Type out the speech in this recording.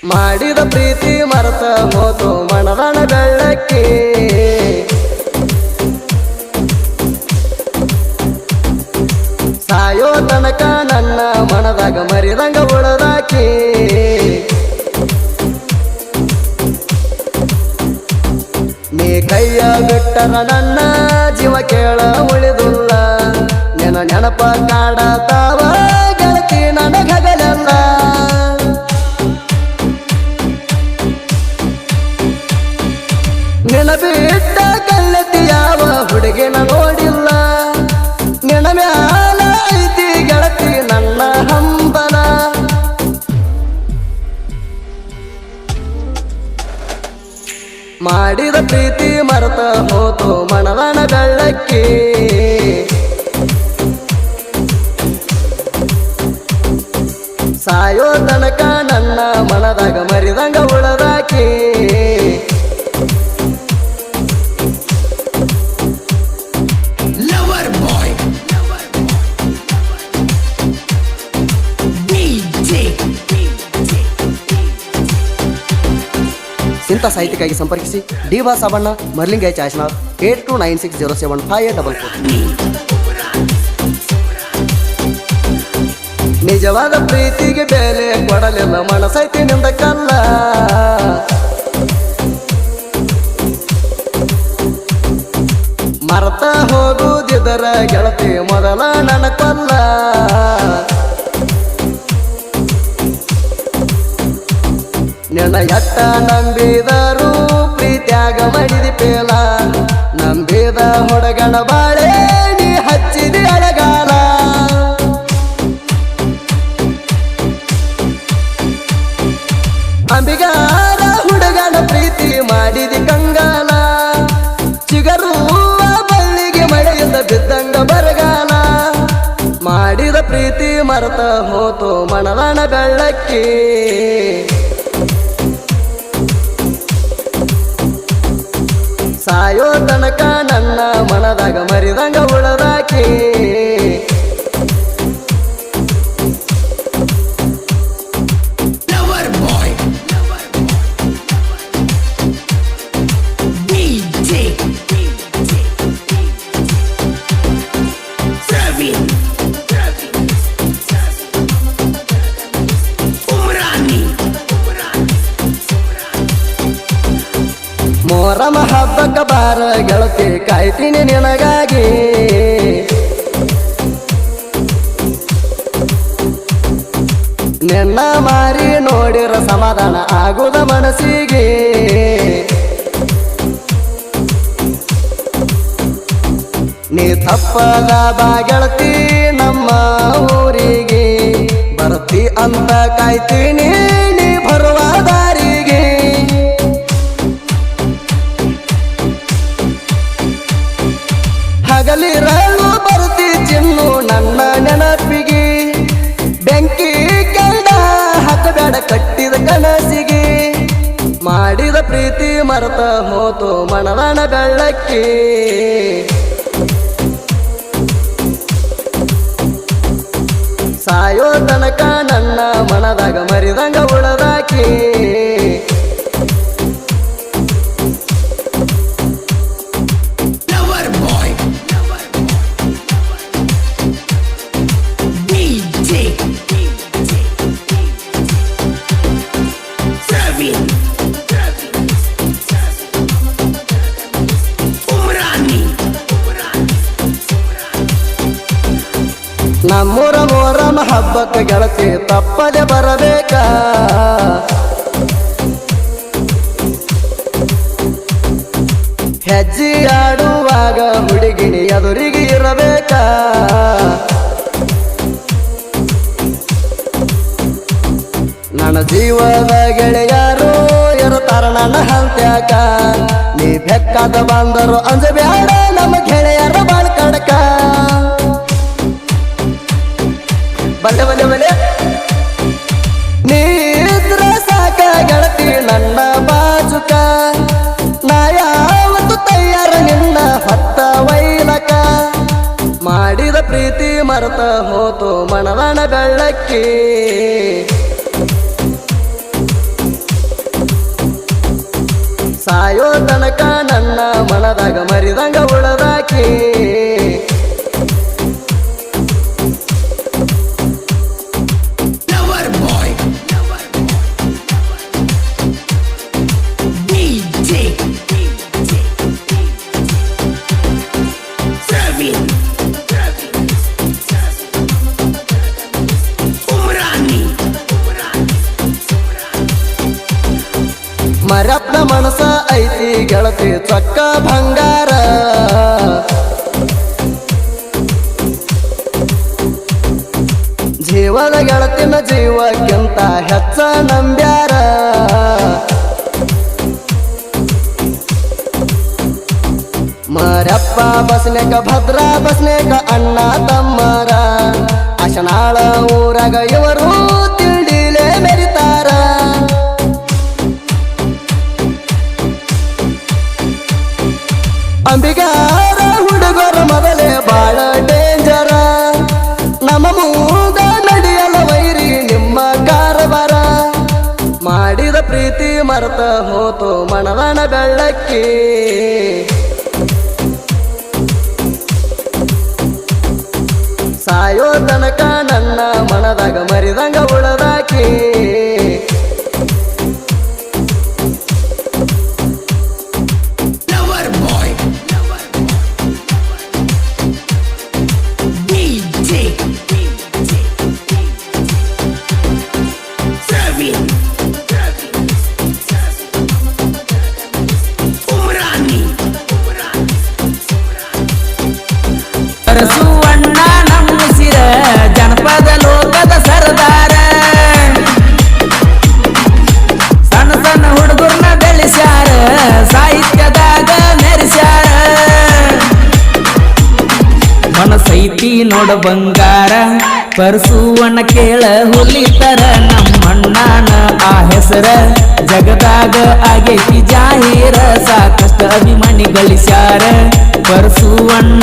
ಮಾಡಿದ ಪ್ರೀತಿ ಮರೆತ ಹೋತು ಮನದನ ಬೆಳ್ಳಕ್ಕಿ ಸಾಯೋ ತನಕ ನನ್ನ ಮನದಾಗ ಮರಿದಂಗ ಉಳದಾಕಿ ನೀ ಕೈಯ ಬಿಟ್ಟರ ನನ್ನ ಜೀವ ಕೇಳ ಉಳಿದುಲ್ಲ ನೆನಪ ಕಾಡತಾವ ಗೆಳತಿ ನನಗಗಲೆಲ್ಲ ನಿನ ಬಿಟ್ಟ ಕಲ್ಲತಿ ಯಾವ ಹುಡುಗಿನ ನೋಡಿಲ್ಲ ನಿನ ಮ್ಯಾಲ ಐತಿ ಗೆಳತಿ ನನ್ನ ಹಂಬಲ ಮಾಡಿದ ಪ್ರೀತಿ ಮರೆತ ಹೋತು ಮನದನ ಬೆಳ್ಳಕ್ಕಿ ಸಾಯೋ ತನಕ ನನ್ನ ಮನದಾಗ ಮರಿದಂಗ ಉಳದಾಕಿ ಇಂಥ ಸಾಹಿತ್ಯಕ್ಕಾಗಿ ಸಂಪರ್ಕಿಸಿ ಡಿವಾ ಸಾಬಣ್ಣ ಮರ್ಲಿಂಗಾಯ್ ಚಾಯ್ಸ್ನಾಥ್ 8296075844. ನಿಜವಾದ ಪ್ರೀತಿಗೆ ಬೆಲೆ ಕೊಡಲಿಲ್ಲ ಮನಸೈತಿನಿಂದ ಕಲ್ಲ ಮರೆತ ಹೋಗುವುದಿದರ ಗೆಳತಿ ಮೊದಲ ನನ್ನ ಕೊಲ್ಲ ನಿನ್ನ ಎಟ್ಟ ನಂಬಿದರು ಪ್ರೀತ್ಯಾಗ ಮಾಡಿದಿ ಪೇಲ ನಂಬಿದ ಹುಡುಗನ ಬಾಳೆ ನೀ ಹಚ್ಚಿದಿ ಅಳಗಾಲ ಅಂಬಿಗಾರ ಹುಡುಗನ ಪ್ರೀತಿ ಮಾಡಿದಿ ಕಂಗಾಲ ಚಿಗರುವ ಬಳ್ಳಿಗೆ ಮಳೆಯಿಂದ ಬಿದ್ದಂಗ ಬರಗಾಲ ಮಾಡಿದ ಪ್ರೀತಿ ಮರೆತ ಹೋತು ಮನದನ ಬೆಳ್ಳಕ್ಕಿ ಸಾಯೋ ತನಕ ನನ್ನ ಮನದಾಗ ಮರಿದಂಗ ಉಳದಾಕಿ ಮೊಹರಂ ಹಬ್ಬಕ್ಕ ಬಾರ ಗೆಳತಿ ಕಾಯ್ತೀನಿ ನಿನಗಾಗಿ ನಿನ್ನ ಮಾರಿ ನೋಡಿರ ಸಮಾಧಾನ ಆಗುದ ಮನಸ್ಸಿಗೆ ನೀ ತಪ್ಪದ ಬಾ ಗೆಳತಿ ನಮ್ಮ ಊರಿಗೆ ಬರ್ತಿ ಅಂತ ಕಾಯ್ತೀನಿ ನೀ ಬರುವ ದಾರಿಗೆ ಹಗಲಿರಲು ಬರ್ತಿ ಚಿನ್ನು ನನ್ನ ನೆನಪಿಗೆ ಬೆಂಕಿ ಕೆಂಡ ಹಾಕಬೇಡ ಕಟ್ಟಿದ ಕನಸಿಗೆ ಮಾಡಿದ ಪ್ರೀತಿ ಮರೆತ ಹೋತು ಮನದನ ಬೆಳ್ಳಕ್ಕಿ ಸಾಯೋ ತನಕ ನನ್ನ ಮನದಾಗ ಮರಿದಂಗ ಉಳದಾಕಿ ನಮ್ಮೂರ ಮೊಹರಂ ಹಬ್ಬಕ್ಕೆ ಗೆಳತಿ ತಪ್ಪದೆ ಬರಬೇಕ ಹೆಜ್ಜೆ ಆಡುವಾಗ ಹುಡುಗಿನಿ ಎದುರಿಗೆ ಇರಬೇಕ ನನ್ನ ಜೀವದ ಗೆಳೆಯರು ಇರುತ್ತಾರ ನನ್ನ ಹಂತ್ಯಾಕ ನೀ ಬೆಕ್ಕಾದ ಬಂದರು ಅಂಜಬ್ಯಾಡ ನಮ್ಮ ಗೆಳೆಯರ ಬಾಳ ಕಡಕ ಬಲ್ಲೆ ಬಲ್ಲೆ ಬಲ್ಲೆ ನೀದ್ರ ಸಾಕ ಗೆಳತಿ ನನ್ನ ಬಾಜುಕ ನಾ ಯಾವತ್ತು ತಯ್ಯಾರ ನಿನ್ನ ಹೊತ್ತ ವೈಲಕ ಮಾಡಿದ ಪ್ರೀತಿ ಮರೆತ ಹೋತು ಮನದನ ಬೆಳ್ಳಕ್ಕಿ ಸಾಯೋ ತನಕ ನನ್ನ ಮನದಾಗ ಮರಿದಂಗ ಉಳದಾಕಿ ಮರಪ್ನ ಮನಸ ಐತಿ ಗೆಳತಿ ಚೊಕ್ಕ ಬಂಗಾರ ಜೀವದ ಗೆಳತಿನ ಜೀವಕ್ಕಿಂತ ಹೆಚ್ಚ ನಂಬ್ಯಾರ ಮರಪ್ಪ ಬಸ್ನೇಕ ಭದ್ರಾ ಬಸ್ನೇಕ ಅಣ್ಣ ತಮ್ಮರ ಅಶನಾಳ ಊರಾಗ ಇವರು ತಿಂಡಿಲೇ ಮೆರಿತಾರ ಅಂಬಿಗಾರ ಹುಡುಗರ ಮೊದಲೇ ಬಾಳ ಡೇಂಜರ ನಮ್ಮ ಮೂಗ ನಡೆಯಲ ವೈರಿ ನಿಮ್ಮ ಕಾರವಾರ ಮಾಡಿದ ಪ್ರೀತಿ ಮರೆತ ಹೋತು ಮನದನ ಬೆಳ್ಳಕ್ಕಿ ಸಾಯೋ ತನಕ ನನ್ನ ಮನದಾಗ ಮರಿದಂಗ ಉಳದಾಕಿ ಸುವಣ್ಣ ನಮ್ಮಿಸಿರ ಜನಪದ ಲೋಕದ ಸರದಾರ ಸಣ್ಣ ಸಣ್ಣ ಹುಡುಗರ್ನ ಬೆಳೆಸ್ಯಾರ ಸಾಹಿತ್ಯದಾಗ ಮೆರೆಸ್ಯಾರ ಮನಸೈತಿ ನೋಡ ಬಂಗಾರ ಪರಸುವಣ್ಣ ಕೇಳ ಹುಲಿತರ ನಮ್ಮಣ್ಣನ ಆ ಹೆಸರ ಜಗದಾಗ ಆಗೈತಿ ಜಾಹೀರ ಸಾಕಷ್ಟು ಅಭಿಮಾನಿ ಗಳಿಸ್ಯಾರ ಪರಸುವಣ್ಣ